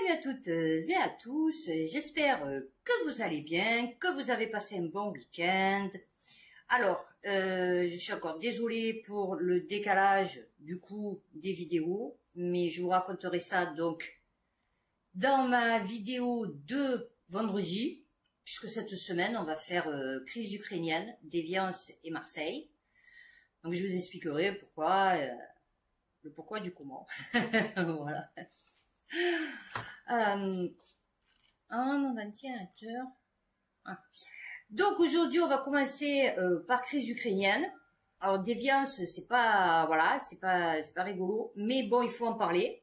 Salut à toutes et à tous, j'espère que vous allez bien, que vous avez passé un bon week-end. Alors, je suis encore désolée pour le décalage du coup des vidéos, mais je vous raconterai ça donc dans ma vidéo de vendredi, puisque cette semaine on va faire crise ukrainienne, déviance et Marseille. Donc je vous expliquerai pourquoi, le pourquoi du comment. Voilà. Mon ventilateur. Donc aujourd'hui on va commencer par crise ukrainienne. Alors déviance c'est pas voilà c'est pas rigolo, mais bon il faut en parler.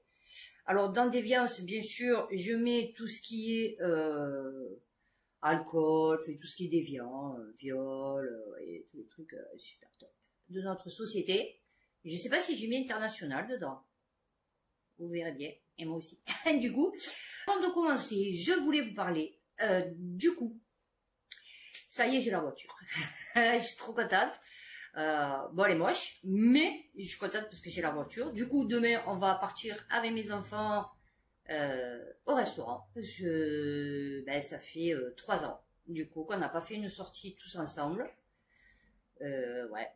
Alors dans déviance bien sûr je mets tout ce qui est alcool, tout ce qui est déviant, viol et tous les trucs super top de notre société. Je sais pas si j'ai mis international dedans. Vous verrez bien. Et moi aussi. Du coup, avant de commencer, je voulais vous parler du coup. Ça y est, j'ai la voiture. Je suis trop contente. Bon, elle est moche, mais je suis contente parce que j'ai la voiture. Du coup, demain, on va partir avec mes enfants au restaurant. Parce que ça fait 3 ans, du coup, qu'on n'a pas fait une sortie tous ensemble. Ouais.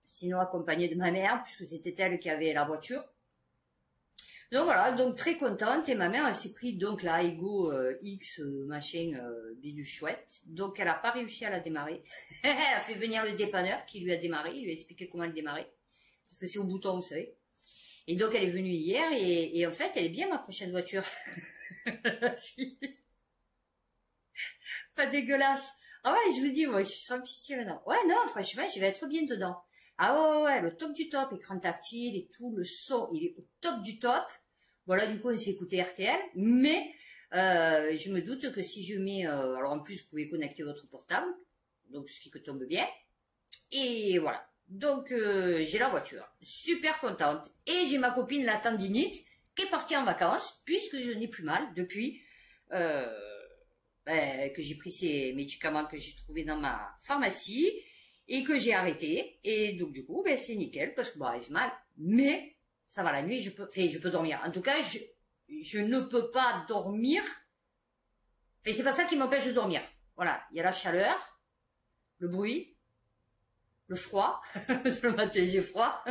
Sinon, accompagnée de ma mère, puisque c'était elle qui avait la voiture. Donc voilà, donc très contente, et ma mère elle s'est pris donc la Ego X machin bidule chouette, donc elle a pas réussi à la démarrer. Elle a fait venir le dépanneur qui lui a démarré, il lui a expliqué comment le démarrer, parce que c'est au bouton vous savez. Et donc elle est venue hier et en fait elle est bien ma prochaine voiture. La fille. Pas dégueulasse. Ah ouais je vous dis moi je suis sans pitié maintenant. Ouais non franchement je vais être bien dedans. Ah ouais le top du top, écran tactile et tout, le son il est au top du top. Voilà, du coup, on s'est écouté RTL, mais je me doute que si je mets... alors en plus, vous pouvez connecter votre portable, donc ce qui tombe bien. Et voilà, donc j'ai la voiture, super contente. Et j'ai ma copine, la tendinite, qui est partie en vacances, puisque je n'ai plus mal depuis que j'ai pris ces médicaments que j'ai trouvés dans ma pharmacie et que j'ai arrêté. Et donc du coup, c'est nickel, parce que bon, j'ai mal, mais... ça va la nuit, je peux dormir. En tout cas, je ne peux pas dormir. C'est pas ça qui m'empêche de dormir. Voilà, il y a la chaleur, le bruit, le froid. Parce que le matin, j'ai froid.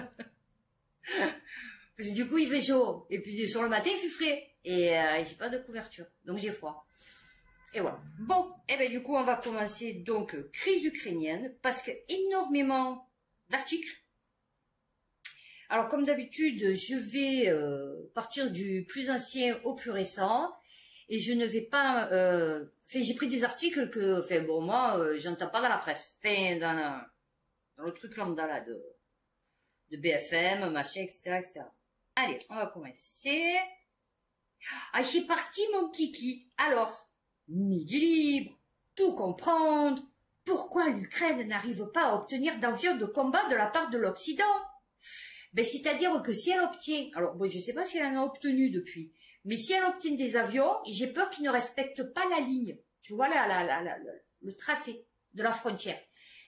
Parce que du coup, il fait chaud. Et puis sur le matin, il fait frais. Et j'ai pas de couverture. Donc j'ai froid. Et voilà. Bon, du coup, on va commencer donc crise ukrainienne. Parce que énormément d'articles. Alors comme d'habitude, je vais partir du plus ancien au plus récent et je ne vais pas... j'ai pris des articles que, bon moi, j'entends pas dans la presse. Dans le truc lambda là de BFM, machin, etc. Allez, on va commencer. Ah, c'est parti mon kiki. Alors, midi libre, tout comprendre. Pourquoi l'Ukraine n'arrive pas à obtenir d'avions de combat de la part de l'Occident? C'est-à-dire que si elle obtient, alors bon, je sais pas si elle en a obtenu depuis, mais si elle obtient des avions, j'ai peur qu'ils ne respectent pas la ligne, tu vois, le tracé de la frontière.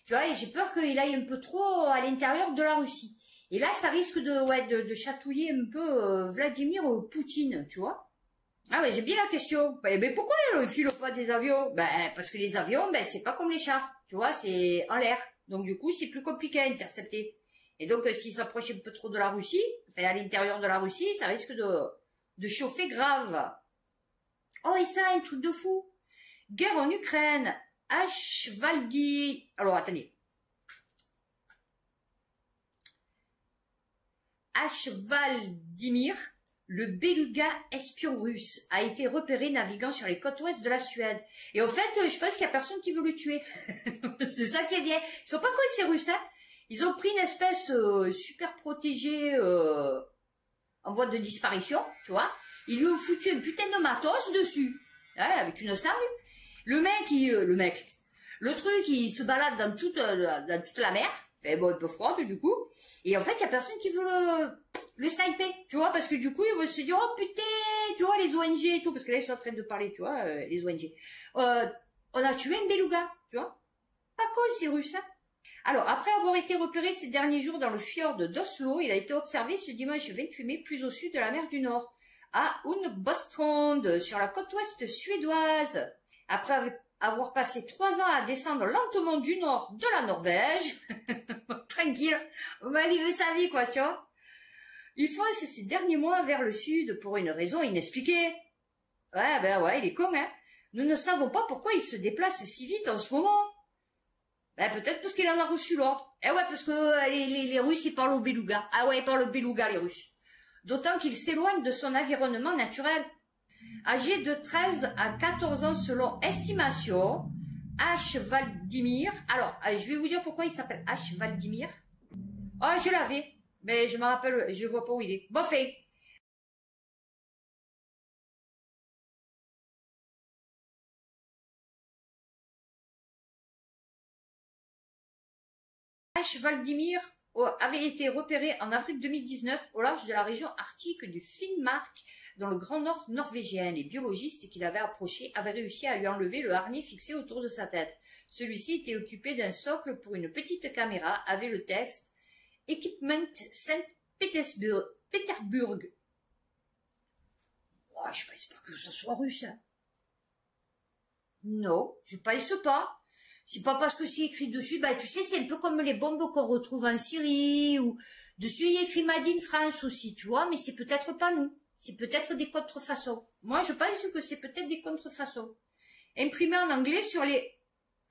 Tu vois, et j'ai peur qu'il aille un peu trop à l'intérieur de la Russie. Et là, ça risque de chatouiller un peu Vladimir Poutine, tu vois. Ah ouais, j'ai bien la question. Pourquoi ils ne filent pas des avions? Parce que les avions, c'est pas comme les chars, tu vois, c'est en l'air. Donc du coup, c'est plus compliqué à intercepter. Et donc, s'il s'approche un peu trop de la Russie, à l'intérieur de la Russie, ça risque de chauffer grave. Oh, et ça, un truc de fou. Guerre en Ukraine. Alors, attendez. Vladimir, le beluga espion russe, a été repéré naviguant sur les côtes ouest de la Suède. Et au fait, je pense qu'il y a personne qui veut le tuer. C'est ça qui est bien. Ils sont pas cons ces Russes, hein. Ils ont pris une espèce super protégée en voie de disparition, tu vois. Ils lui ont foutu un putain de matos dessus, hein, avec une sable. Le truc, il se balade dans toute la mer. Bon, un peu froide du coup. Et en fait, il y a personne qui veut le sniper, tu vois, parce que du coup, ils vont se dire, oh putain, tu vois, les ONG et tout, parce que là, ils sont en train de parler, tu vois, les ONG. On a tué un beluga, tu vois. Pas con, ces Russes, hein. Alors, après avoir été repéré ces derniers jours dans le fjord d'Oslo, il a été observé ce dimanche 28 mai plus au sud de la mer du Nord, à Unbostrand, sur la côte ouest suédoise. Après avoir passé 3 ans à descendre lentement du nord de la Norvège, tranquille, on m'a dit sa vie quoi, tu vois. Il fonce ces derniers mois vers le sud pour une raison inexpliquée. Ouais, ben ouais, il est con, hein. Nous ne savons pas pourquoi il se déplace si vite en ce moment. Ben peut-être parce qu'il en a reçu l'ordre. Eh ouais, parce que les Russes, ils parlent au beluga. Ah ouais, ils parlent au beluga, les Russes. D'autant qu'il s'éloigne de son environnement naturel. Âgé de 13 à 14 ans selon estimation, H. Valdimir. Alors, je vais vous dire pourquoi il s'appelle H. Valdimir. Ah, je l'avais, mais je me rappelle, je vois pas où il est. Bon fait. H. Valdimir avait été repéré en avril 2019 au large de la région arctique du Finnmark, dans le Grand Nord norvégien. Les biologistes qui l'avaient approché avaient réussi à lui enlever le harnais fixé autour de sa tête. Celui-ci était occupé d'un socle pour une petite caméra avec le texte « Equipment Saint-Pétersbourg ». Oh, je pense pas que ce soit russe. Hein. Non, je pense pas. C'est pas parce que c'est écrit dessus, bah tu sais, c'est un peu comme les bombes qu'on retrouve en Syrie, ou dessus il y a écrit Made in France aussi, tu vois, mais c'est peut-être pas nous. C'est peut-être des contrefaçons. Moi, je pense que c'est peut-être des contrefaçons. Imprimés en anglais sur les...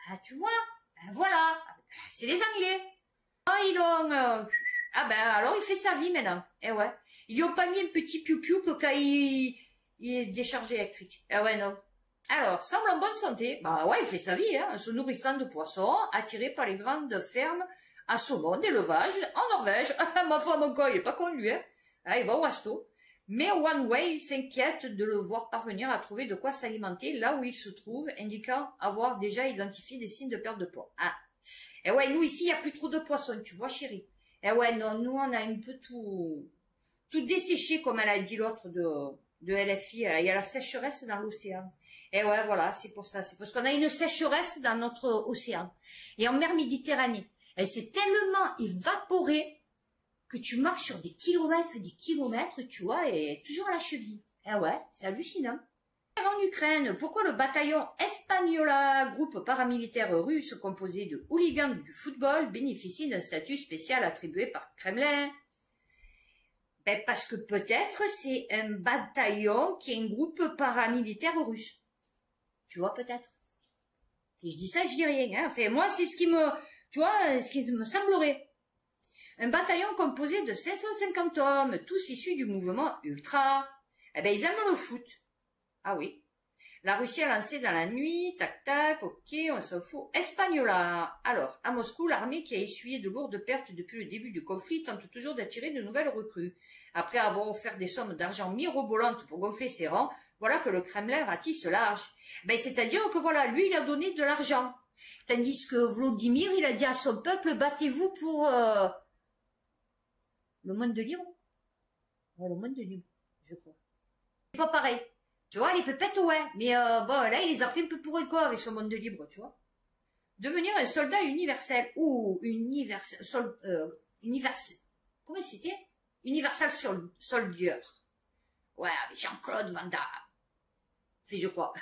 Ah, tu vois, ben voilà, c'est les Anglais. Ah, ils ont... Ah ben, alors il fait sa vie maintenant. Eh ouais. Ils lui ont pas mis un petit piou-piou que quand il est déchargé électrique. Eh ouais, non. Alors, semble en bonne santé, bah ouais, il fait sa vie, hein, en se nourrissant de poissons, attiré par les grandes fermes à saumon d'élevage en Norvège. Ma foi, mon gars, il est pas con, lui, hein. Ah, il va au resto. Mais One Way s'inquiète de le voir parvenir à trouver de quoi s'alimenter là où il se trouve, indiquant avoir déjà identifié des signes de perte de poids. Ah. Et ouais, nous ici, il n'y a plus trop de poissons, tu vois, chérie. Et ouais, non, nous, on a un peu tout desséché, comme elle a dit l'autre de LFI. Il y a la sécheresse dans l'océan. Et ouais, voilà, c'est pour ça. C'est parce qu'on a une sécheresse dans notre océan. Et en mer Méditerranée, elle s'est tellement évaporée que tu marches sur des kilomètres, tu vois, et toujours à la cheville. Eh ouais, c'est hallucinant. En Ukraine, pourquoi le bataillon Espagnola, groupe paramilitaire russe composé de hooligans du football, bénéficie d'un statut spécial attribué par Kremlin? Ben parce que peut-être c'est un bataillon qui est un groupe paramilitaire russe. Tu vois, peut-être. Si je dis ça, je dis rien. Hein. Enfin, moi, c'est ce qui me... Tu vois, ce qui me semblerait. Un bataillon composé de 550 hommes, tous issus du mouvement ultra. Eh ben, ils aiment le foot. Ah oui. La Russie a lancé dans la nuit, tac tac, ok, on s'en fout. Espagnola. Alors, à Moscou, l'armée qui a essuyé de lourdes pertes depuis le début du conflit tente toujours d'attirer de nouvelles recrues. Après avoir offert des sommes d'argent mirobolantes pour gonfler ses rangs, voilà que le Kremlin ratisse large. Ben, c'est-à-dire que voilà, lui, il a donné de l'argent. Tandis que Vladimir, il a dit à son peuple, battez-vous pour le monde de libre. Ouais, le monde de libre, je crois. C'est pas pareil. Tu vois, les pépettes, ouais. Mais bon, là, il les a pris un peu pour quoi avec son monde de libre, tu vois. Devenir un soldat universel. Ou universel... Comment c'était? Universal Soldier. Ouais, avec Jean-Claude Van Damme. Si, je crois.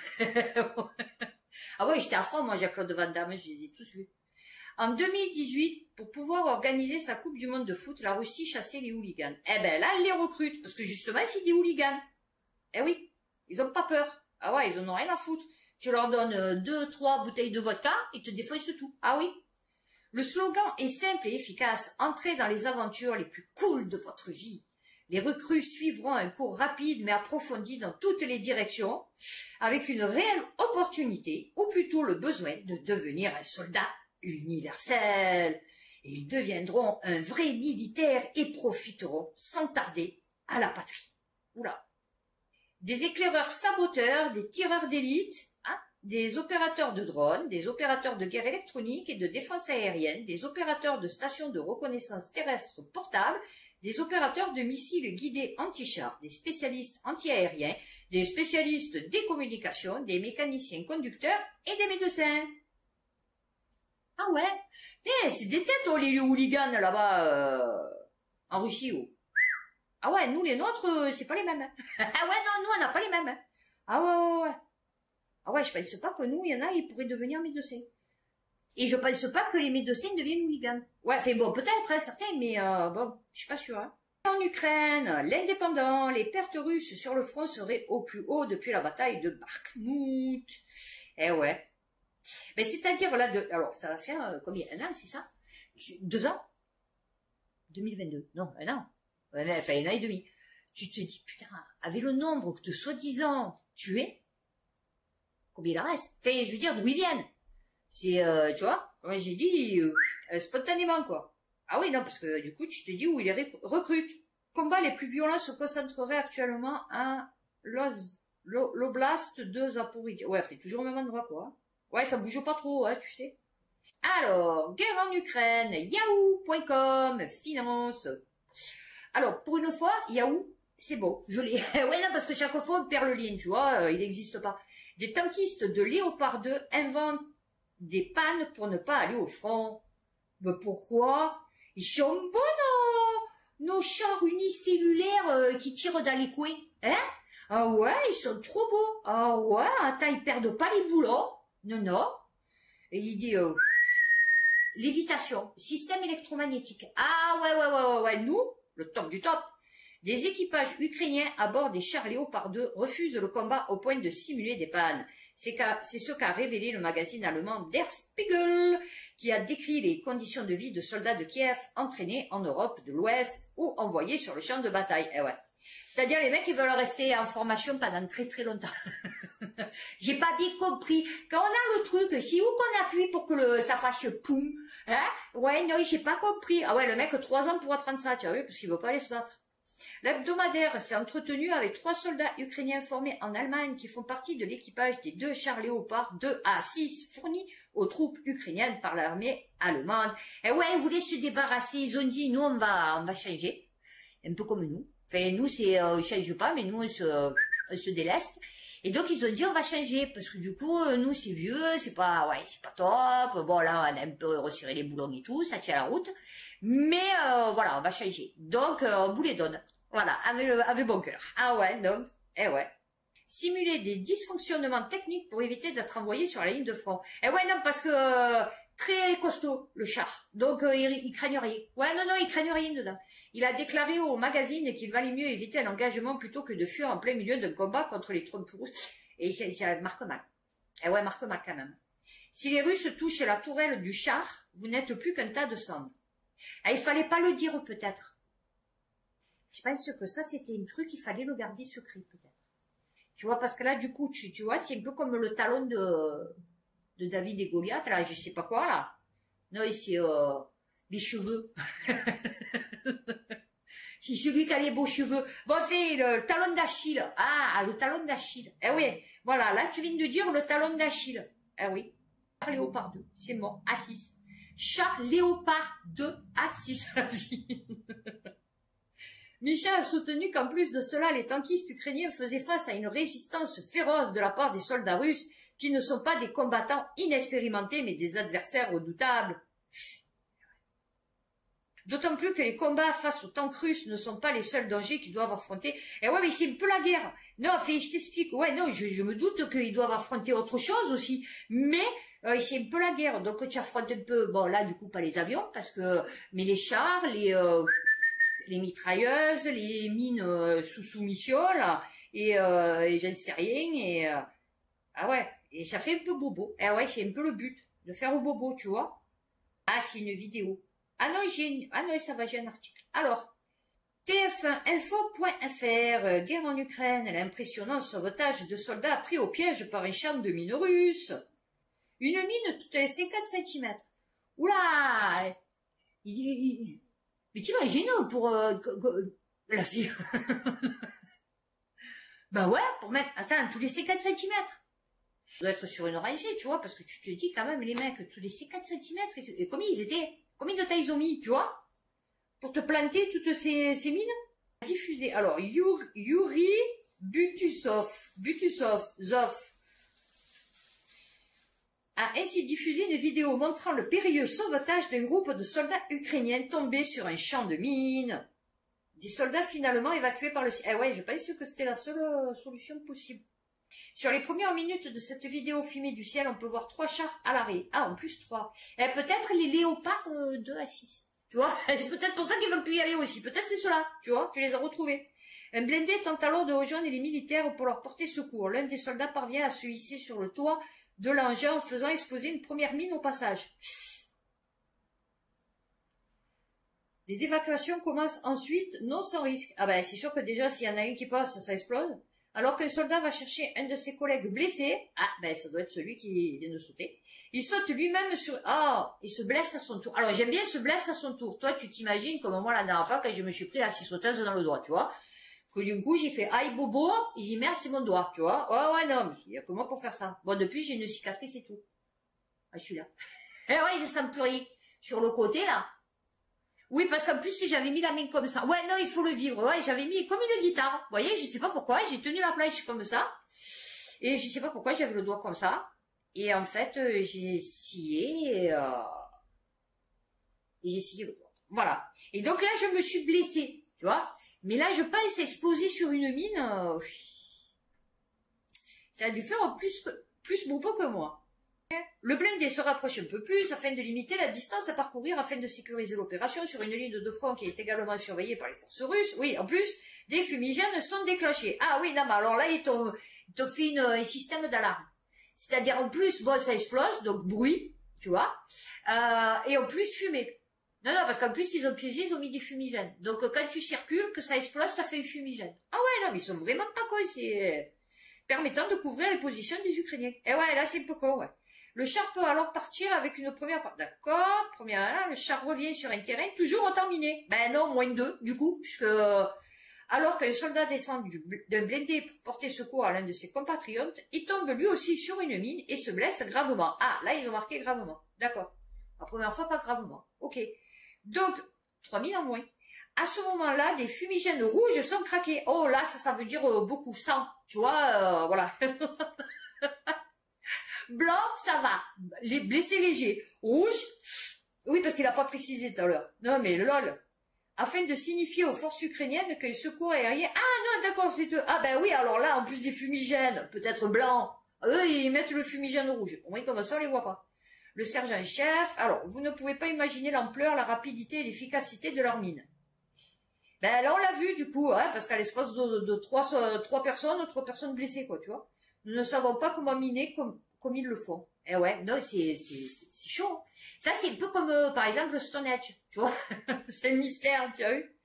Ah ouais, j'étais à fond, moi, Jean-Claude Van Damme, je les ai tous vus. En 2018, pour pouvoir organiser sa Coupe du Monde de foot, la Russie chassait les hooligans. Eh ben là, elle les recrute, parce que justement, c'est des hooligans. Eh oui, ils ont pas peur. Ah ouais, ils en ont rien à foutre. Tu leur donnes 2-3 bouteilles de vodka, ils te défoncent tout. Ah oui. Le slogan est simple et efficace. Entrez dans les aventures les plus cool de votre vie. Les recrues suivront un cours rapide mais approfondi dans toutes les directions, avec une réelle opportunité, ou plutôt le besoin de devenir un soldat universel. Et ils deviendront un vrai militaire et profiteront sans tarder à la patrie. Oula. Des éclaireurs saboteurs, des tireurs d'élite, hein, des opérateurs de drones, des opérateurs de guerre électronique et de défense aérienne, des opérateurs de stations de reconnaissance terrestre portables, des opérateurs de missiles guidés anti-chars, des spécialistes anti-aériens, des spécialistes des communications, des mécaniciens conducteurs et des médecins. Ah ouais, mais c'est des têtes, oh, les hooligans là-bas, en Russie, oh. Ah ouais, nous les nôtres, c'est pas les mêmes. Hein. Ah ouais, non, nous on n'a pas les mêmes. Hein. Ah ouais. Ah ouais, je pense pas que nous, il y en a, ils pourraient devenir médecins. Et je pense pas que les médecins deviennent hooligans. Ouais, enfin bon, peut-être, hein, certains, mais bon, je suis pas sûre. Hein. En Ukraine, l'indépendant, les pertes russes sur le front seraient au plus haut depuis la bataille de Bakhmout. Eh ouais. Mais c'est-à-dire là, alors ça va faire combien? Un an, c'est ça? 2 ans? 2022. Non, un an. Enfin, un an et demi. Tu te dis, putain, avec le nombre de soi-disant tués, combien il en reste? Enfin, je veux dire, d'où ils viennent? C'est, tu vois, comme j'ai dit, spontanément, quoi. Ah oui, non, parce que du coup, tu te dis où il les recrute. Les combats les plus violents se concentreraient actuellement à l'oblast de Zaporizhzhia. Ouais, c'est toujours au même endroit, quoi. Ouais, ça bouge pas trop, hein, tu sais. Alors, guerre en Ukraine, yahoo.com, finance. Alors, pour une fois, Yahoo, c'est bon, je l'ai. Ouais, non, parce que chaque fois, on perd le lien, tu vois, il n'existe pas. Des tankistes de Léopard 2 inventent des pannes pour ne pas aller au front. Mais pourquoi? Ils sont bons, nos chars unicellulaires qui tirent dans les couets. Hein? Ah ouais, ils sont trop beaux. Ah ouais, attends, ils perdent pas les boulons. Non, non. Et il dit... lévitation, système électromagnétique. Ah ouais, nous, le top du top. Des équipages ukrainiens à bord des chars Léopard 2 refusent le combat au point de simuler des pannes. C'est ce qu'a révélé le magazine allemand Der Spiegel, qui a décrit les conditions de vie de soldats de Kiev entraînés en Europe de l'Ouest ou envoyés sur le champ de bataille. Eh ouais. C'est-à-dire les mecs qui veulent rester en formation pendant très longtemps. J'ai pas bien compris. Quand on a le truc, c'est où qu'on appuie pour que ça fasse poum, hein? Ouais, non, j'ai pas compris. Ah ouais, le mec, 3 ans pour apprendre ça, tu as vu, parce qu'il veut pas aller se battre. L'hebdomadaire s'est entretenu avec 3 soldats ukrainiens formés en Allemagne qui font partie de l'équipage des 2 chars Léopard 2A6 fournis aux troupes ukrainiennes par l'armée allemande. Et ouais, ils voulaient se débarrasser. Ils ont dit, nous, on va changer. Un peu comme nous. Enfin, nous, c'est, ils changent pas, mais nous, on se déleste. Et donc, ils ont dit, on va changer, parce que du coup, nous, c'est vieux, c'est pas top. Bon, là, on a un peu resserré les boulons et tout, ça tient la route. Mais, voilà, on va changer. Donc, on vous les donne. Voilà, avec bon cœur. Ah ouais, donc, eh ouais. Simuler des dysfonctionnements techniques pour éviter d'être envoyé sur la ligne de front. Eh ouais, non, parce que, très costaud, le char. Donc, il craignent rien. Ouais, non, ils craignent rien dedans. Il a déclaré au magazine qu'il valait mieux éviter un engagement plutôt que de fuir en plein milieu d'un combat contre les troupes russes. Et ça marque mal. Eh ouais, marque mal quand même. Si les Russes touchent la tourelle du char, vous n'êtes plus qu'un tas de cendres. Ah, il fallait pas le dire peut-être. Je pense que ça, c'était un truc, il fallait le garder secret peut-être. Tu vois, parce que là, du coup, tu vois, c'est un peu comme le talon de David et Goliath, là, je sais pas quoi, là. Non, c'est les cheveux. C'est celui qui a les beaux cheveux. Bon, fait le talon d'Achille. Ah, le talon d'Achille. Eh oui, voilà, là, tu viens de dire le talon d'Achille. Eh oui. Char Léopard 2, c'est bon, A6. Char Léopard 2, A6, la vie. Micha a soutenu qu'en plus de cela, les tankistes ukrainiens faisaient face à une résistance féroce de la part des soldats russes qui ne sont pas des combattants inexpérimentés mais des adversaires redoutables. D'autant plus que les combats face aux tanks russes ne sont pas les seuls dangers qu'ils doivent affronter. Et ouais, mais c'est un peu la guerre. Non, je t'explique. Ouais, non, je me doute qu'ils doivent affronter autre chose aussi. Mais c'est un peu la guerre. Donc tu affrontes un peu, bon là du coup pas les avions, parce que mais les chars, les mitrailleuses, les mines sous soumission, là, et j'en sais rien, et ah ouais, et ça fait un peu bobo. Et ouais, c'est un peu le but, de faire au bobo, tu vois. Ah, c'est une vidéo. Ah non, ça va, j'ai un article. Alors, tf1info.fr, guerre en Ukraine, l'impressionnant sauvetage de soldats pris au piège par un champ de mines russes. Une mine toutes les 50 cm. Oula, mais t'imagines pour la fille. Bah ouais, pour mettre, attends, tous les 50 cm. Ça doit être sur une rangée, tu vois, parce que tu te dis quand même, les mecs, tous les 50 cm, et combien ils étaient? Combien de taille ils ont mis, tu vois? Pour te planter toutes ces mines? Diffusé. Alors, Yuri Butusov, a ainsi diffusé une vidéo montrant le périlleux sauvetage d'un groupe de soldats ukrainiens tombés sur un champ de mines. Des soldats finalement évacués par le... Eh ouais, je pense que c'était la seule solution possible. Sur les premières minutes de cette vidéo filmée du ciel, on peut voir 3 chars à l'arrêt. Ah, en plus 3. Et peut-être les léopards 2 à 6. Tu vois, c'est peut-être pour ça qu'ils veulent plus y aller aussi. Peut-être c'est cela, tu vois, tu les as retrouvés. Un blindé tente alors de rejoindre les militaires pour leur porter secours. L'un des soldats parvient à se hisser sur le toit de l'engin en faisant exploser une première mine au passage. Les évacuations commencent ensuite, non sans risque. Ah ben, c'est sûr que déjà, s'il y en a un qui passe, ça explose. Alors qu'un soldat va chercher un de ses collègues blessé, ah ben ça doit être celui qui vient de sauter, il saute lui-même sur... Ah, il se blesse à son tour. Alors j'aime bien se blesse à son tour. Toi, tu t'imagines comme moi la dernière fois quand je me suis pris la scie sauteuse dans le doigt, tu vois. Que du coup, j'ai fait aïe bobo, et j'ai merde, c'est mon doigt, tu vois. Ouais, non, il y a que moi pour faire ça. Bon, depuis, j'ai une cicatrice et tout. Ah, je suis là. Eh ouais, je sens plus rien. Sur le côté, là. Oui, parce qu'en plus, si j'avais mis la main comme ça. Ouais, non, il faut le vivre. Ouais, j'avais mis comme une guitare. Vous voyez, je sais pas pourquoi, j'ai tenu la planche comme ça. Et je sais pas pourquoi j'avais le doigt comme ça. Et en fait, j'ai scié et j'ai scié le doigt. Voilà. Et donc là, je me suis blessée, tu vois. Mais là, je pense exploser sur une mine. Ça a dû faire plus bobo que moi. Le blindé se rapproche un peu plus afin de limiter la distance à parcourir afin de sécuriser l'opération sur une ligne de front qui est également surveillée par les forces russes. Oui, en plus, des fumigènes sont déclenchés. Ah oui, non, mais alors là, ils t'ont fait un système d'alarme. C'est-à-dire, en plus, bon, ça explose, donc bruit, tu vois, et en plus, fumée. Non, parce qu'en plus, ils ont piégé, ils ont mis des fumigènes. Donc, quand tu circules, que ça explose, ça fait un fumigène. Ah ouais, non, mais ils sont vraiment pas cons, c'est... permettant de couvrir les positions des Ukrainiens. Et ouais, là, c'est un peu con, ouais. Le char peut alors partir avec une première part. D'accord, première là, le char revient sur un terrain toujours autant miné. Ben non, moins 2, du coup, puisque alors qu'un soldat descend d'un blindé pour porter secours à l'un de ses compatriotes, il tombe lui aussi sur une mine et se blesse gravement. Ah, là, ils ont marqué gravement. D'accord. La première fois, pas gravement. Ok. Donc, 3 mines en moins. À ce moment-là, des fumigènes rouges sont craqués. Oh là, ça veut dire beaucoup. 100. Tu vois, voilà. Blanc, ça va. Les blessés légers. Rouge, oui, parce qu'il n'a pas précisé tout à l'heure. Non, mais lol. Afin de signifier aux forces ukrainiennes qu'un secours aérien... Ah non, d'accord, c'est eux. Ah ben oui, alors là, en plus des fumigènes, peut-être blancs, eux, ils mettent le fumigène rouge. Au moins, comme ça, on les voit pas. Le sergent-chef... Alors, vous ne pouvez pas imaginer l'ampleur, la rapidité et l'efficacité de leur mine. Ben là, on l'a vu, du coup, hein, parce qu'à l'espace de 3 personnes blessées, quoi, tu vois. Nous ne savons pas comment miner comme ils le font. Eh ouais, non, c'est chaud. Ça, c'est un peu comme, par exemple, le Stonehenge, tu vois. C'est le mystère, tu as vu.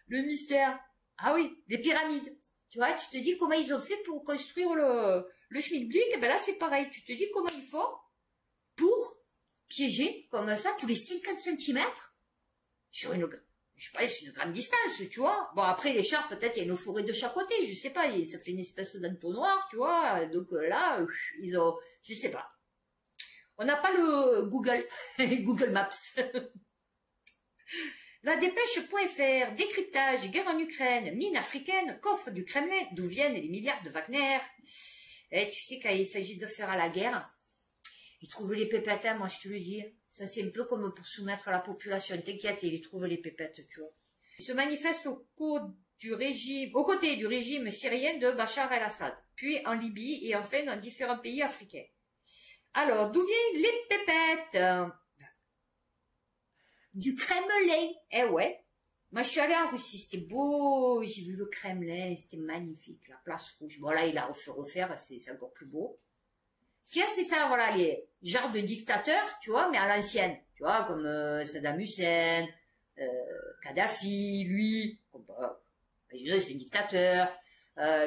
Le mystère. Ah oui, les pyramides. Tu vois, tu te dis comment ils ont fait pour construire le Schmidblick. Ben là, c'est pareil. Tu te dis comment ils font pour piéger, comme ça, tous les 50 centimètres sur une, je sais pas, c'est une grande distance, tu vois. Bon, après, les chars, peut-être, il y a une forêt de chaque côté, je sais pas, ça fait une espèce d'entonnoir, tu vois. Donc là, ils ont, je sais pas. On n'a pas le Google, Google Maps. La dépêche.fr, décryptage, guerre en Ukraine, mine africaine, coffre du Kremlin, d'où viennent les milliards de Wagner. Et tu sais, quand il s'agit de faire à la guerre, ils trouvent les pépettes, hein, moi je te le dis. Ça, c'est un peu comme pour soumettre la population. T'inquiète, ils trouvent les pépettes, tu vois. Ils se manifestent aux côtés du régime syrien de Bachar el-Assad, puis en Libye et enfin dans différents pays africains. Alors, d'où viennent les pépettes? Du Kremlin. Eh ouais. Moi, je suis allée en Russie, c'était beau. J'ai vu le Kremlin, c'était magnifique. La place rouge. Bon, là, il a refaire, c'est encore plus beau. Ce qu'il y a, c'est ça, voilà, les genres de dictateurs, tu vois, mais à l'ancienne. Tu vois, comme Saddam Hussein, Kadhafi, lui. Je c'est un dictateur.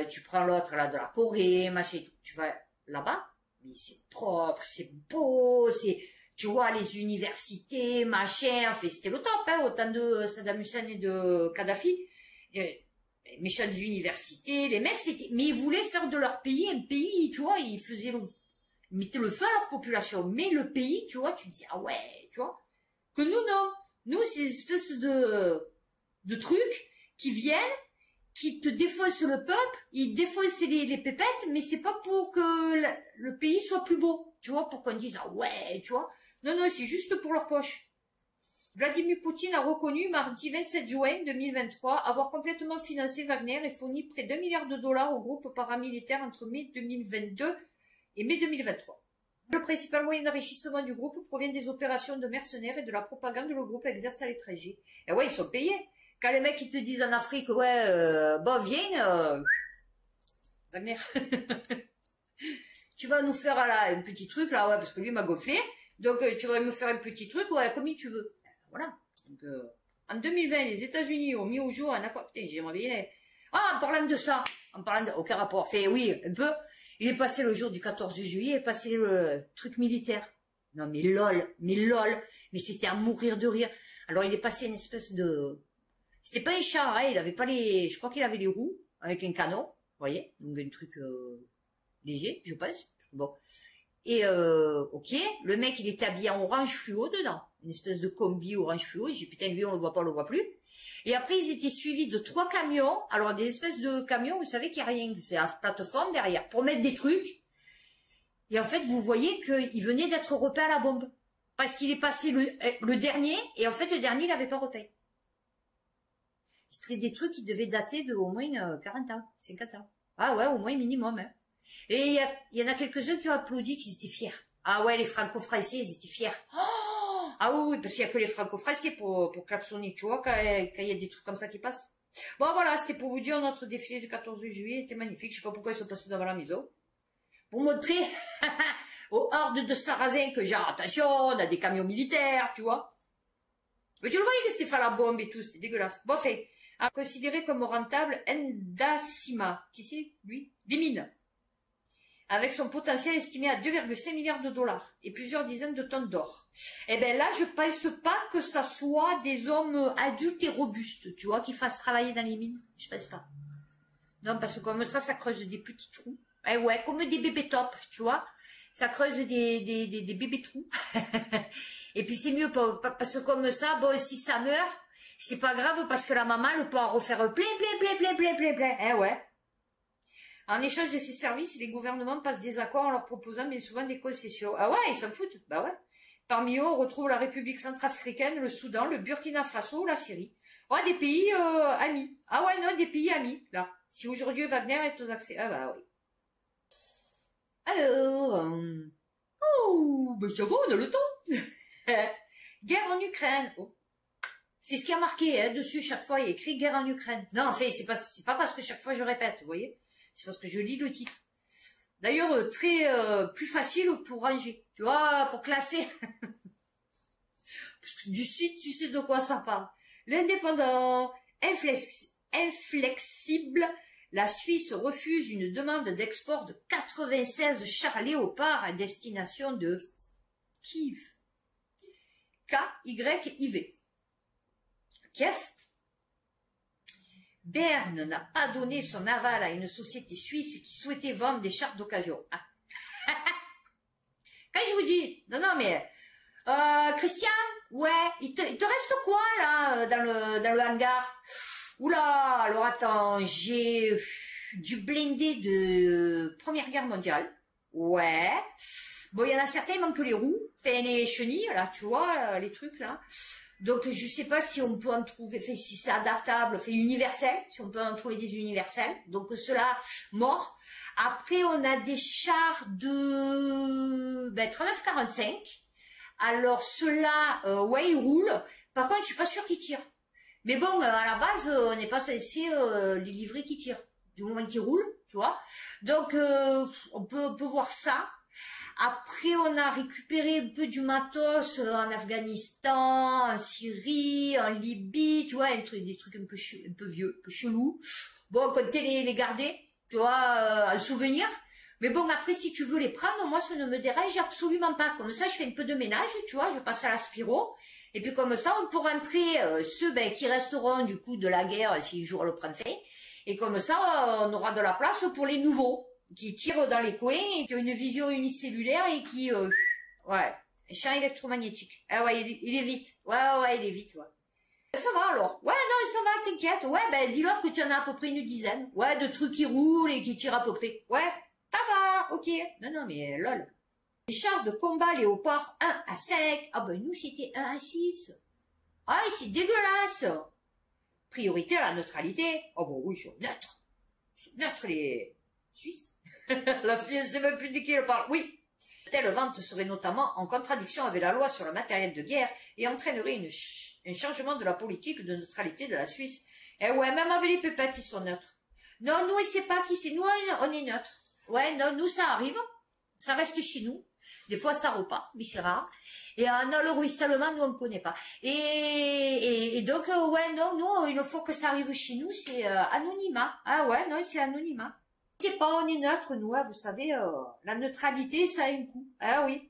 Tu prends l'autre, là, de la Corée, machin, tout. Tu vas là-bas, mais c'est propre, c'est beau, c'est... Tu vois, les universités, machin, enfin, c'était le top, hein, autant de Saddam Hussein et de Kadhafi. Les méchantes universités, les mecs, c'était... Mais ils voulaient faire de leur pays un pays, tu vois, ils mettaient le feu à leur population. Mais le pays, tu vois, tu dis, ah ouais, tu vois. Que nous, non. Nous, c'est une espèce de trucs qui viennent, qui te défaussent le peuple, ils défaussent les pépettes, mais c'est pas pour que le pays soit plus beau. Tu vois, pour qu'on dise, ah ouais, tu vois. Non, non, c'est juste pour leur poche. Vladimir Poutine a reconnu mardi 27 juin 2023 avoir complètement financé Wagner et fourni près d'1 milliard de dollars au groupe paramilitaire entre mai 2022 et mai 2023. Le principal moyen d'enrichissement du groupe provient des opérations de mercenaires et de la propagande que le groupe exerce à l'étranger. Et ouais, ils sont payés. Quand les mecs ils te disent en Afrique, ouais, bon viens, Wagner, tu vas nous faire là un petit truc là, ouais, parce que lui m'a gonflé. Donc tu vas me faire un petit truc, ouais, comme tu veux. Voilà. Donc, en 2020, les États-Unis ont mis au jour un accord. Putain, j'aimerais bien. Ah, en parlant de ça, aucun rapport. Fait oui, un peu. Il est passé le jour du 14 juillet, il est passé le truc militaire. Non, mais lol, mais c'était à mourir de rire. Alors, il est passé une espèce de... C'était pas un char, hein, il avait pas les... Je crois qu'il avait les roues, avec un canon, vous voyez. Donc, un truc léger, je pense. Bon. Et, ok, le mec, il était habillé en orange fluo dedans. Une espèce de combi orange fluo. J'ai dit, putain, lui, on le voit pas, on le voit plus. Et après, ils étaient suivis de 3 camions. Alors, des espèces de camions, vous savez qu'il n'y a rien. C'est la plateforme derrière pour mettre des trucs. Et en fait, vous voyez qu'il venait d'être repeint à la bombe. Parce qu'il est passé le dernier. Et en fait, le dernier, il n'avait pas repeint. C'était des trucs qui devaient dater de au moins 40 ans, 50 ans. Ah ouais, au moins minimum. Hein. Et il y en a quelques-uns qui ont applaudi, qui étaient fiers. Ah ouais, les franco-français, ils étaient fiers. Oh ah oui, parce qu'il n'y a que les franco-français pour klaxonner, tu vois, quand il y a des trucs comme ça qui passent. Bon, voilà, c'était pour vous dire, notre défilé du 14 juillet était magnifique. Je sais pas pourquoi ils sont passés devant la maison. Pour montrer aux hordes de sarrasins que genre, attention, on a des camions militaires, tu vois. Mais tu le voyais que c'était fait à la bombe et tout, c'était dégueulasse. Bon, fait, à considérer comme rentable Endasima, qui c'est, lui? Des mines. Avec son potentiel estimé à 2,5 milliards de dollars et plusieurs dizaines de tonnes d'or. Eh ben là, je pense pas que ça soit des hommes adultes et robustes, tu vois, qui fassent travailler dans les mines. Je pense pas. Non, parce que comme ça creuse des petits trous. Eh ouais, comme des bébés top, tu vois. Ça creuse des bébés trous. Et puis c'est mieux parce que comme ça, bon, si ça meurt, c'est pas grave parce que la maman, elle peut en refaire plein. Eh ouais. En échange de ces services, les gouvernements passent des accords en leur proposant bien souvent des concessions. Ah ouais, ils s'en foutent. Bah ouais. Parmi eux, on retrouve la République centrafricaine, le Soudan, le Burkina Faso ou la Syrie. Ouais, des pays amis. Ah ouais, non, des pays amis, là. Si aujourd'hui Wagner est aux accès... Ah bah oui. Alors... Oh, ben ça va, on a le temps. Guerre en Ukraine. Oh. C'est ce qui a marqué hein, dessus, chaque fois, il y a écrit guerre en Ukraine. Non, en fait, c'est pas parce que chaque fois je répète, vous voyez. C'est parce que je lis le titre. D'ailleurs, très plus facile pour ranger. Tu vois, pour classer. Parce que du site, tu sais de quoi ça parle. L'indépendant, inflexible, la Suisse refuse une demande d'export de 96 chars Léopard à destination de Kiev. K-Y-I-V. Kiev. Berne n'a pas donné son aval à une société suisse qui souhaitait vendre des chars d'occasion. Ah. Quand je vous dis, non, mais, Christian, ouais, il te reste quoi, là, dans le hangar? Oula, alors attends, j'ai du blindé de Première Guerre mondiale. Ouais. Bon, il y en a certains, il manque les roues, enfin, les chenilles, là, tu vois, les trucs, là. Donc, je sais pas si on peut en trouver, fait, si c'est adaptable, fait universel, si on peut en trouver des universels. Donc, ceux-là, morts. Après, on a des chars de 39-45. Alors, ceux-là, ouais, ils roulent. Par contre, je suis pas sûre qu'ils tirent. Mais bon, à la base, on n'est pas censé les livrer qui tirent. Du moment qu'ils roulent, tu vois. Donc, on peut voir ça. Après, on a récupéré un peu du matos en Afghanistan, en Syrie, en Libye, tu vois, des trucs un peu vieux, un peu chelous. Bon, on comptait les garder, tu vois, en souvenir. Mais bon, après, si tu veux les prendre, moi, ça ne me dérange absolument pas. Comme ça, je fais un peu de ménage, tu vois, je passe à l'aspiro. Et puis comme ça, on peut rentrer ceux qui resteront du coup de la guerre si le jour le prend fin. Et comme ça, on aura de la place pour les nouveaux qui tirent dans les coins et qui ont une vision unicellulaire et qui... ouais, champ électromagnétique. Ah ouais, il est vite. Ouais, il est vite, ouais. Ça va alors. Ouais, non, ça va, t'inquiète. Ouais, dis-leur que tu en as à peu près une dizaine. Ouais, de trucs qui roulent et qui tirent à peu près. Ouais, ça va, ok. Non, mais lol. Les chars de combat Léopard 1 à 5. Ah ben nous, c'était 1 à 6. Ah, c'est dégueulasse. Priorité à la neutralité. Oh bon, oui, ils sont neutres. Ils sont neutres, les Suisses. La fille ne sait même plus de qui elle parle. Oui. Telle vente serait notamment en contradiction avec la loi sur le matériel de guerre et entraînerait un changement de la politique de neutralité de la Suisse. Eh ouais, même avec les pépettes, ils sont neutres. Non, nous, on ne sait pas qui c'est. Nous, on est neutres. Ouais, non, nous, ça arrive. Ça reste chez nous. Des fois, ça repart, mais c'est rare. Et non, le ruissellement, nous, on ne connaît pas. Et donc, ouais, non, nous, il faut que ça arrive chez nous, c'est anonymat. Ah ouais, non, c'est anonymat. C'est pas, on est neutre, nous, hein, vous savez, la neutralité, ça a un coût. Ah oui.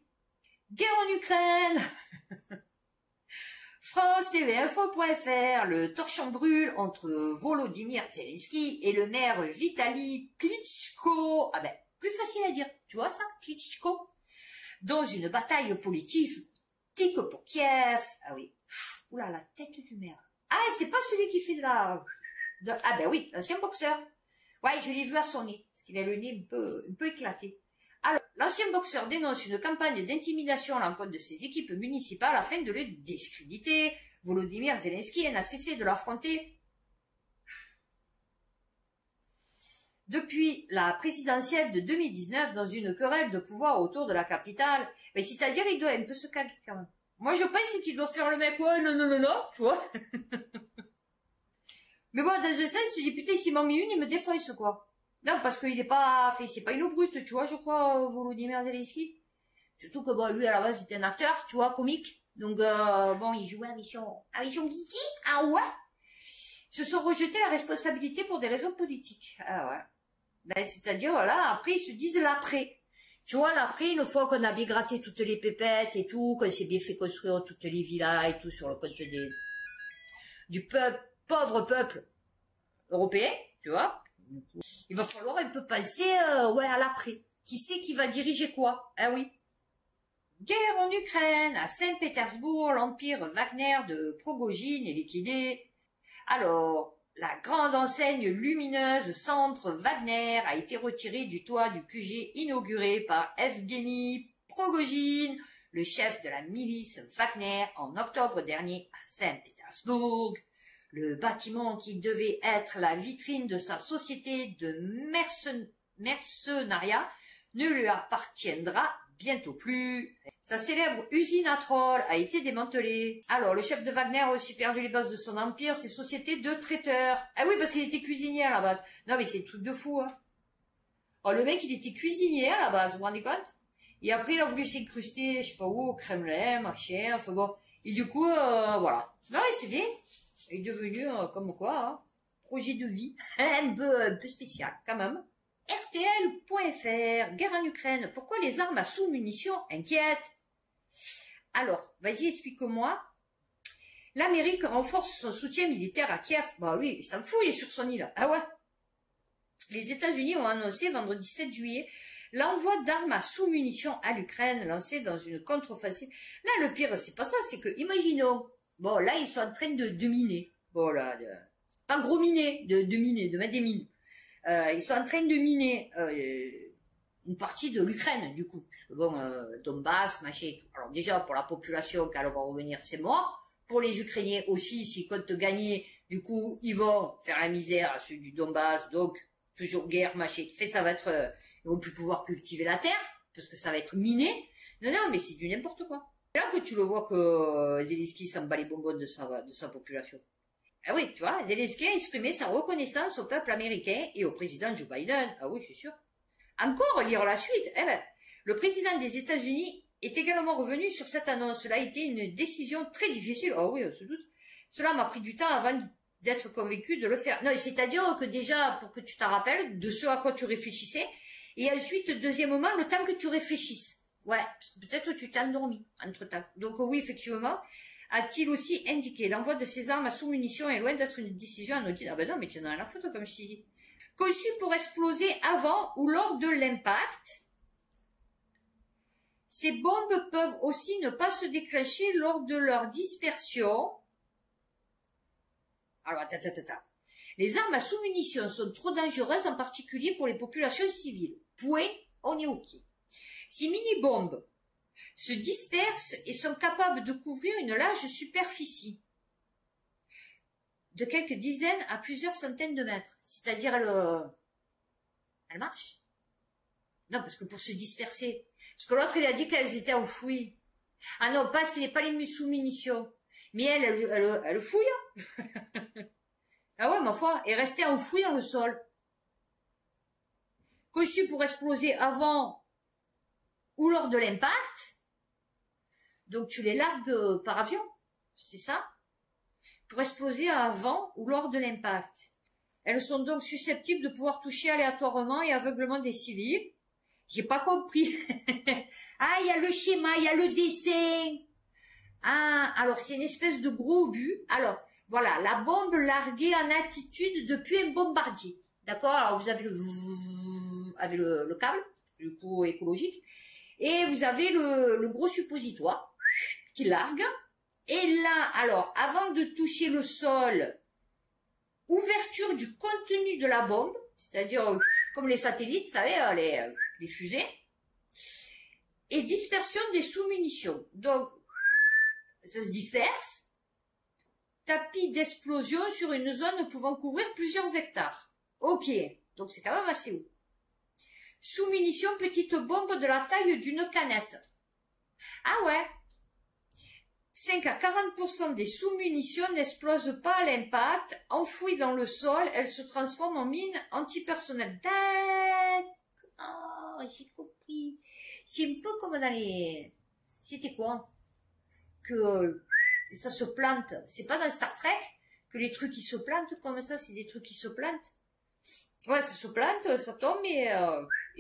Guerre en Ukraine. France TV Info.fr, le torchon brûle entre Volodymyr Zelensky et le maire Vitali Klitschko. Ah ben, plus facile à dire, tu vois ça, Klitschko. Dans une bataille politique pour Kiev. Ah oui. Oula, la tête du maire. Ah, c'est pas celui qui fait ah ben oui, l'ancien boxeur. Ouais, je l'ai vu à son nez, parce qu'il a le nez un peu éclaté. Alors, l'ancien boxeur dénonce une campagne d'intimidation à l'encontre de ses équipes municipales afin de le discréditer. Volodymyr Zelensky n'a cessé de l'affronter depuis la présidentielle de 2019 dans une querelle de pouvoir autour de la capitale. Mais c'est-à-dire, il doit un peu se caguer quand même. Moi, je pense qu'il doit faire le mec, ouais, non, tu vois. Mais bon, dans un sens, je dis, putain, s'il m'en met une, il me défonce, quoi. Non, parce qu'il est pas, c'est pas une brute, tu vois, je crois, Volodymyr Zelensky. Surtout que, bon, lui, à la base, c'était un acteur, tu vois, comique. Donc, bon, il jouait à Mission Geeky. Ah ouais? Se sont rejetés la responsabilité pour des raisons politiques. Ah ouais. Ben, c'est-à-dire, voilà, après, ils se disent l'après. Tu vois, l'après, une fois qu'on a bien gratté toutes les pépettes et tout, qu'on s'est bien fait construire toutes les villas et tout sur le compte du pauvre peuple européen, tu vois, il va falloir un peu penser, ouais, à l'après. Qui c'est qui va diriger quoi? Ah oui. Guerre en Ukraine, à Saint-Pétersbourg, l'empire Wagner de Progojine est liquidé. Alors, la grande enseigne lumineuse Centre Wagner a été retirée du toit du QG inauguré par Evgeny Progojine, le chef de la milice Wagner, en octobre dernier à Saint-Pétersbourg. Le bâtiment qui devait être la vitrine de sa société de mercenariat ne lui appartiendra bientôt plus. Sa célèbre usine à trolls a été démantelée. Alors, le chef de Wagner a aussi perdu les bases de son empire, ses sociétés de traiteurs. Ah oui, parce qu'il était cuisinier à la base. Non, mais c'est un truc de fou, hein. Oh, le mec, il était cuisinier à la base, vous vous rendez compte? Et après, il a voulu s'incruster, je sais pas où, au Kremlin, machin, enfin bon. Et du coup, voilà. Non, mais c'est bien. Il est devenu, comme quoi, hein, projet de vie. un peu spécial, quand même. RTL.fr, guerre en Ukraine, pourquoi les armes à sous-munitions inquiètent? Alors, vas-y, explique-moi. L'Amérique renforce son soutien militaire à Kiev. Bah oui, il s'en fout, il est sur son île. Ah ouais. Les États-Unis ont annoncé vendredi 7 juillet l'envoi d'armes à sous-munitions à l'Ukraine lancées dans une contre-offensive. Là, le pire, c'est pas ça, c'est que, imaginons, bon, là, ils sont en train de miner. Bon, là, pas gros miner, de miner, de mettre des mines. Ils sont en train de miner une partie de l'Ukraine, du coup. Parce que bon, Donbass, machin et tout. Alors déjà, pour la population, quand elle va revenir, c'est mort. Pour les Ukrainiens aussi, s'ils comptent gagner, du coup, ils vont faire la misère à ceux du Donbass. Donc, toujours guerre, machin. Fait, ça va être... ils vont plus pouvoir cultiver la terre, parce que ça va être miné. Non, non, mais c'est du n'importe quoi. C'est là que tu le vois que Zelensky s'en bat les bonbons de sa population. Ah oui, tu vois, Zelensky a exprimé sa reconnaissance au peuple américain et au président Joe Biden. Ah oui, c'est sûr. Encore lire la suite. Eh ben, le président des États-Unis est également revenu sur cette annonce. Cela a été une décision très difficile. Ah oui, on se doute. Cela m'a pris du temps avant d'être convaincu de le faire. Non, c'est-à-dire que déjà, pour que tu t'en rappelles de ce à quoi tu réfléchissais, et ensuite, deuxièmement, le temps que tu réfléchisses. Ouais, parce que peut-être tu t'es endormi entre-temps. Donc oui, effectivement, a-t-il aussi indiqué l'envoi de ces armes à sous-munitions est loin d'être une décision anodine. Ah ben non, mais tu en as la photo, comme je t'ai dit. Conçues pour exploser avant ou lors de l'impact, ces bombes peuvent aussi ne pas se déclencher lors de leur dispersion. Alors, attends. Les armes à sous-munitions sont trop dangereuses, en particulier pour les populations civiles. Point, on est OK. Ces mini-bombes se dispersent et sont capables de couvrir une large superficie. de quelques dizaines à plusieurs centaines de mètres. C'est-à-dire, elle marche. Non, parce que pour se disperser. Parce que l'autre, il a dit qu'elles étaient enfouies. Ah non, pas les sous-munitions. Mais elle fouille. Ah ouais, ma foi, et rester enfouie dans le sol. Conçu pour exploser avant ou lors de l'impact. Donc tu les largues par avion, c'est ça? Pour exploser avant ou lors de l'impact. Elles sont donc susceptibles de pouvoir toucher aléatoirement et aveuglement des civils. J'ai pas compris. Ah, il y a le schéma, il y a le dessin. Ah, alors c'est une espèce de gros but. Alors, voilà, la bombe larguée en attitude depuis un bombardier. D'accord? Alors vous avez le câble, du coup écologique, et vous avez le gros suppositoire qui largue. Et là, alors, avant de toucher le sol, ouverture du contenu de la bombe, c'est-à-dire comme les satellites, vous savez, les fusées, et dispersion des sous-munitions. Donc, ça se disperse. Tapis d'explosion sur une zone pouvant couvrir plusieurs hectares. Ok, donc c'est quand même assez haut. Sous-munitions, petite bombe de la taille d'une canette. Ah ouais. 5 à 40% des sous-munitions n'explosent pas à l'impact. Enfouies dans le sol, elles se transforment en mines antipersonnelles. D'accord, j'ai compris. C'est un peu comme dans les... C'était quoi? Que ça se plante. C'est pas dans Star Trek que les trucs qui se plantent comme ça, c'est des trucs qui se plantent. Ouais, ça se plante, ça tombe et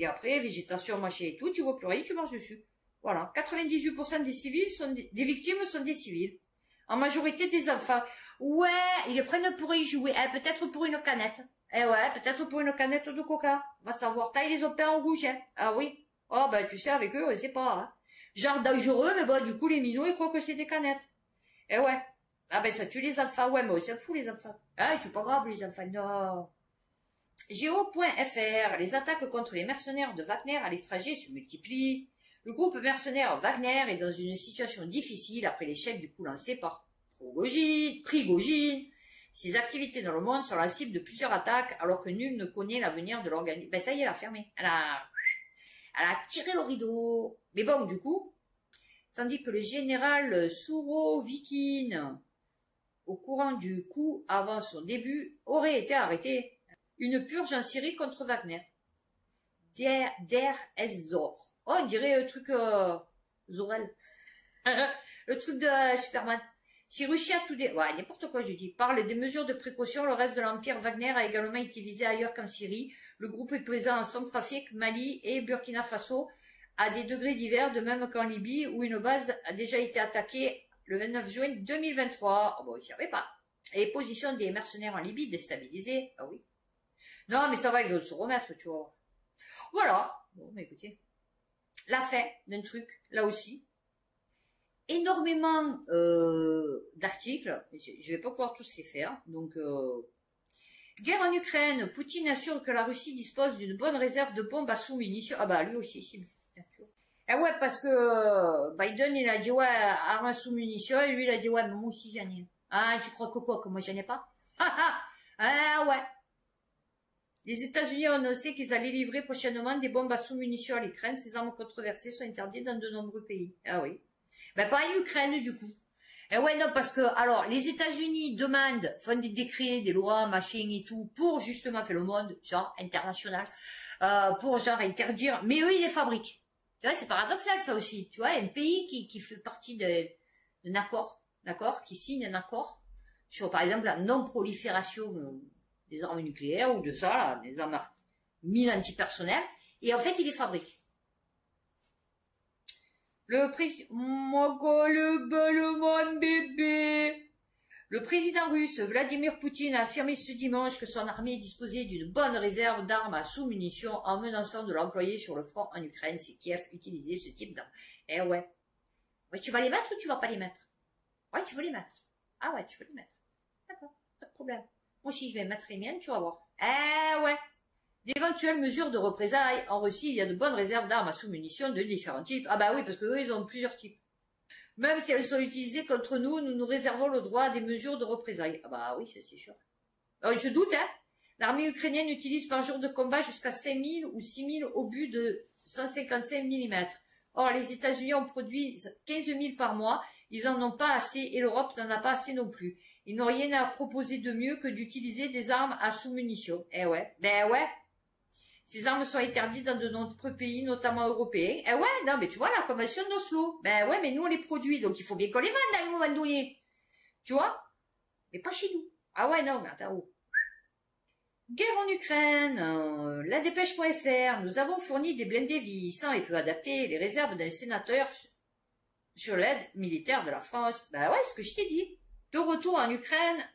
après, végétation, machin et tout, tu vois plus rien, tu marches dessus. Voilà. 98% des civils des victimes sont des civils. En majorité des enfants. Ouais, ils les prennent pour y jouer. Eh, peut-être pour une canette. Eh ouais, peut-être pour une canette de coca. Va savoir. Taille les opins en rouge, hein. Ah oui. Oh, ben, tu sais, avec eux, on sait pas, hein. Genre dangereux, mais bon, du coup, les minots, ils croient que c'est des canettes. Eh ouais. Ah ben, ça tue les enfants. Ouais, mais ça fout les enfants. Ah, c'est pas grave, les enfants. Non. Géo.fr. Les attaques contre les mercenaires de Wagner à l'étranger se multiplient. Le groupe mercenaire Wagner est dans une situation difficile après l'échec du coup lancé par Prigogine. Ses activités dans le monde sont la cible de plusieurs attaques alors que nul ne connaît l'avenir de l'organisme. Ben ça y est, elle a fermé. Elle a tiré le rideau. Mais bon, du coup, tandis que le général Sourovikine, au courant du coup avant son début, aurait été arrêté. Une purge en Syrie contre Wagner. Der Ez-Zor. Oh, on dirait le truc Zorel. Le truc de Superman. Si Russia Today, ouais, n'importe quoi je dis, parle des mesures de précaution, le reste de l'Empire Wagner a également été visé ailleurs qu'en Syrie. Le groupe est présent en Centrafrique, Mali et Burkina Faso à des degrés divers, de même qu'en Libye, où une base a déjà été attaquée le 29 juin 2023. Oh bon, je savais pas. Et les positions des mercenaires en Libye déstabilisées. Ah oui. Non, mais ça va, ils veulent se remettre, tu vois. Voilà. Bon, mais écoutez. La fin d'un truc, là aussi. Énormément d'articles. Je vais pas pouvoir tous les faire. Donc, guerre en Ukraine. Poutine assure que la Russie dispose d'une bonne réserve de bombes à sous-munitions. Ah bah, lui aussi, si, bien sûr. Ah ouais, parce que Biden, il a dit, ouais, armes à sous-munitions. Et lui, il a dit, ouais, mais moi aussi, j'en ai. Ah, tu crois que quoi, que moi, j'en ai pas? Ah ouais. Les États-Unis ont annoncé qu'ils allaient livrer prochainement des bombes à sous-munitions à l'Ukraine. Ces armes controversées sont interdites dans de nombreux pays. Ah oui. Ben pas en Ukraine du coup. Et ouais non parce que alors les États-Unis demandent, font des décrets, des lois, machin et tout pour justement faire le monde genre international, pour genre interdire. Mais eux ils les fabriquent. Tu vois c'est paradoxal ça aussi. Tu vois un pays qui fait partie d'un accord, d'accord, qui signe un accord sur par exemple la non-prolifération des armes nucléaires ou de ça, là, des armes mines antipersonnelles, et en fait, il les fabrique. Le président... bébé. Le président russe Vladimir Poutine a affirmé ce dimanche que son armée disposait d'une bonne réserve d'armes à sous-munitions en menaçant de l'employer sur le front en Ukraine si Kiev utilisait ce type d'armes. Eh ouais. Ouais, tu vas les mettre ou tu vas pas les mettre? Ouais, tu veux les mettre. Ah ouais, tu veux les mettre. D'accord, pas de problème. Moi aussi, je vais mettre les miennes, tu vas voir. Eh ouais. D'éventuelles mesures de représailles. En Russie, il y a de bonnes réserves d'armes à sous-munitions de différents types. Ah bah oui, parce que eux, ils ont plusieurs types. Même si elles sont utilisées contre nous, nous nous réservons le droit à des mesures de représailles. Ah bah oui, c'est sûr. Je doute, hein. L'armée ukrainienne utilise par jour de combat jusqu'à 5000 ou 6000 obus de 155 mm. Or, les États-Unis en produisent 15 000 par mois. Ils en ont pas assez et l'Europe n'en a pas assez non plus. Ils n'ont rien à proposer de mieux que d'utiliser des armes à sous-munitions. Eh ouais, ben ouais. Ces armes sont interdites dans de nombreux pays, notamment européens. Eh ouais, non, mais tu vois, la convention d'Oslo. Ben ouais, mais nous, on les produit, donc il faut bien qu'on les vende à un moment donné. Tu vois? Mais pas chez nous. Ah ouais, non, mais attends. Guerre en Ukraine, la dépêche.fr, nous avons fourni des blindés vieillissants et peu adaptés, les réserves d'un sénateur sur l'aide militaire de la France. Ben ouais, ce que je t'ai dit. De retour en Ukraine,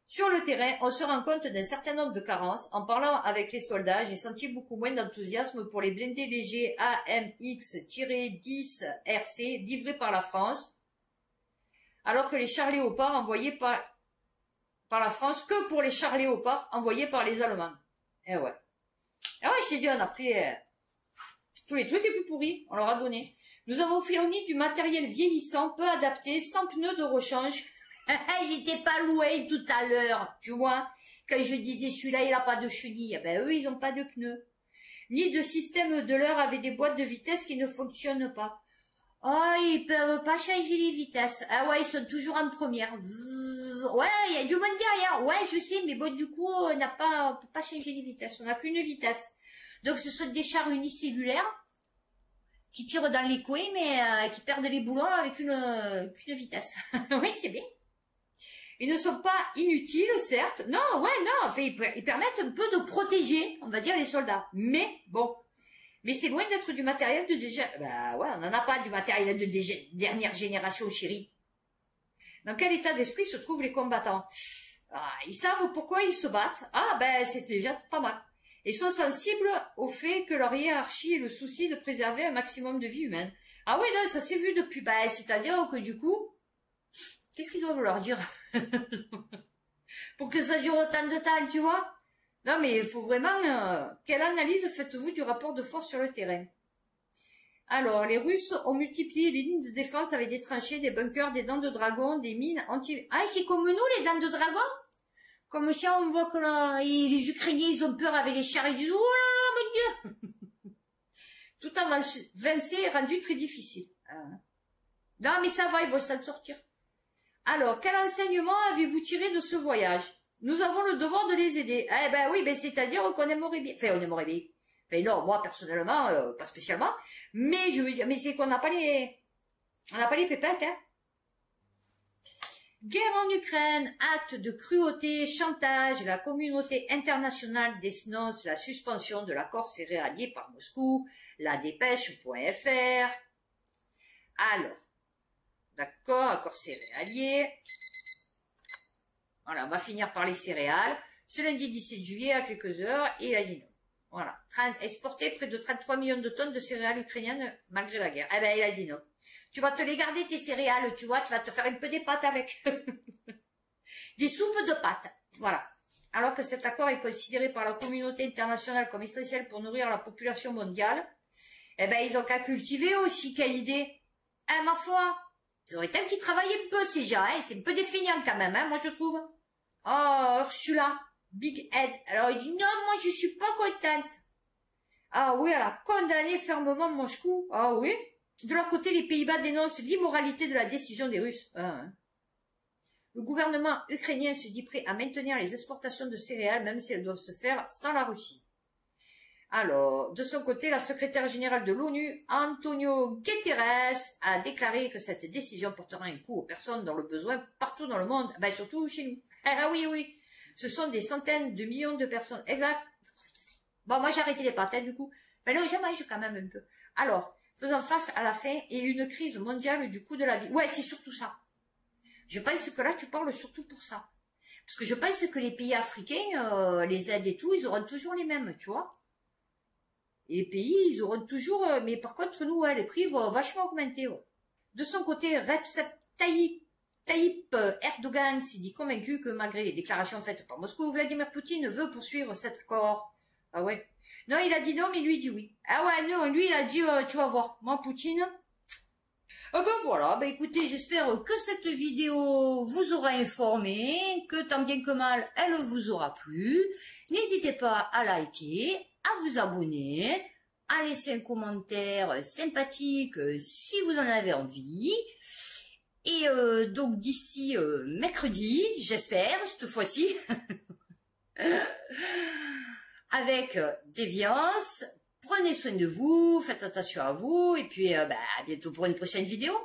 sur le terrain, on se rend compte d'un certain nombre de carences. En parlant avec les soldats, j'ai senti beaucoup moins d'enthousiasme pour les blindés légers AMX-10 RC livrés par la France, alors que les chars Léopard envoyés par la France que pour les chars Léopard envoyés par les Allemands. Eh ouais. Ah ouais, je t'ai dit, on a pris tous les trucs les plus pourris, on leur a donné. Nous avons fourni du matériel vieillissant, peu adapté, sans pneus de rechange. J'étais pas loin tout à l'heure, tu vois. Quand je disais celui-là, il a pas de chenille. Ben eux, ils ont pas de pneus. Ni de système de leurre avec des boîtes de vitesse qui ne fonctionnent pas. Oh, ils peuvent pas changer les vitesses. Ah ouais, ils sont toujours en première. Ouais, il y a du monde derrière. Ouais, je sais, mais bon, du coup, on peut pas changer les vitesses. On n'a qu'une vitesse. Donc, ce sont des chars unicellulaires qui tirent dans les coins, mais qui perdent les boulons avec une vitesse. Oui, c'est bien. Ils ne sont pas inutiles, certes. Non, ouais, non. Enfin, ils permettent un peu de protéger, on va dire, les soldats. Mais, bon. Mais c'est loin d'être du matériel de déjà... Bah ouais, on n'en a pas du matériel de dernière génération, chérie. Dans quel état d'esprit se trouvent les combattants? Ils savent pourquoi ils se battent. Ah, ben, c'est déjà pas mal. Ils sont sensibles au fait que leur hiérarchie ait le souci de préserver un maximum de vie humaine. Ah oui, non, ça s'est vu depuis... Ben, c'est-à-dire que du coup... Qu'est-ce qu'ils doivent leur dire pour que ça dure autant de temps, tu vois? Non, mais il faut vraiment... quelle analyse faites-vous du rapport de force sur le terrain? Alors, les Russes ont multiplié les lignes de défense avec des tranchées, des bunkers, des dents de dragon, des mines anti... Ah, c'est comme nous, les dents de dragon? Comme ça, on voit que là, les Ukrainiens, ils ont peur avec les chars, ils disent « Oh là là, mon Dieu !» Tout avancé est rendu très difficile. Non, mais ça va, ils vont s'en sortir. Alors, quel enseignement avez-vous tiré de ce voyage? Nous avons le devoir de les aider. Eh ben oui, ben c'est-à-dire qu'on aimerait bien. Enfin, on aimerait bien. Enfin non, moi personnellement, pas spécialement. Mais je veux dire, mais c'est qu'on n'a pas les, pépettes, hein. Guerre en Ukraine, acte de cruauté, chantage, la communauté internationale dénonce la suspension de l'accord céréalier par Moscou, la dépêche.fr. Alors. D'accord, accord céréalier. Voilà, on va finir par les céréales. Ce lundi 17 juillet, à quelques heures, il a dit non. Voilà. Exporter près de 33 millions de tonnes de céréales ukrainiennes malgré la guerre. Eh ben, il a dit non. Tu vas te les garder, tes céréales, tu vois, tu vas te faire un peu des pâtes avec. Des soupes de pâtes. Voilà. Alors que cet accord est considéré par la communauté internationale comme essentiel pour nourrir la population mondiale, eh ben, ils ont qu'à cultiver aussi, quelle idée. Hein, ma foi. Ils auraient temps qu'ils travaillent un peu, ces gens, hein. C'est un peu des feignants quand même, hein, moi je trouve. Oh, Ursula, Big Head. Alors il dit, non, moi je suis pas contente. Ah oui, elle a condamné fermement Moscou. Ah oui. De leur côté, les Pays-Bas dénoncent l'immoralité de la décision des Russes. Le gouvernement ukrainien se dit prêt à maintenir les exportations de céréales, même si elles doivent se faire sans la Russie. Alors, de son côté, la secrétaire générale de l'ONU, Antonio Guterres, a déclaré que cette décision portera un coup aux personnes dans le besoin partout dans le monde, ben surtout chez nous. Ah oui, oui, ce sont des centaines de millions de personnes. Exact. Bon, moi j'ai arrêté les pâtes, du coup. Ben là, je mange quand même un peu. Alors, faisant face à la faim et une crise mondiale du coût de la vie. Ouais, c'est surtout ça. Je pense que là, tu parles surtout pour ça. Parce que je pense que les pays africains, les aides et tout, ils auront toujours les mêmes, tu vois. Et les pays, ils auront toujours... mais par contre, nous, ouais, les prix vont vachement augmenter. Ouais. De son côté, Recep Tayyip Erdogan s'est dit convaincu que malgré les déclarations faites par Moscou, Vladimir Poutine veut poursuivre cet accord. Ah ouais. Non, il a dit non, mais lui dit oui. Ah ouais, non, lui, il a dit, tu vas voir, moi, Poutine, Ah ben voilà, ben écoutez, j'espère que cette vidéo vous aura informé, que tant bien que mal, elle vous aura plu. N'hésitez pas à liker, à vous abonner, à laisser un commentaire sympathique si vous en avez envie. Et donc d'ici mercredi, j'espère, cette fois-ci, avec déviance, prenez soin de vous, faites attention à vous, et puis à bientôt pour une prochaine vidéo.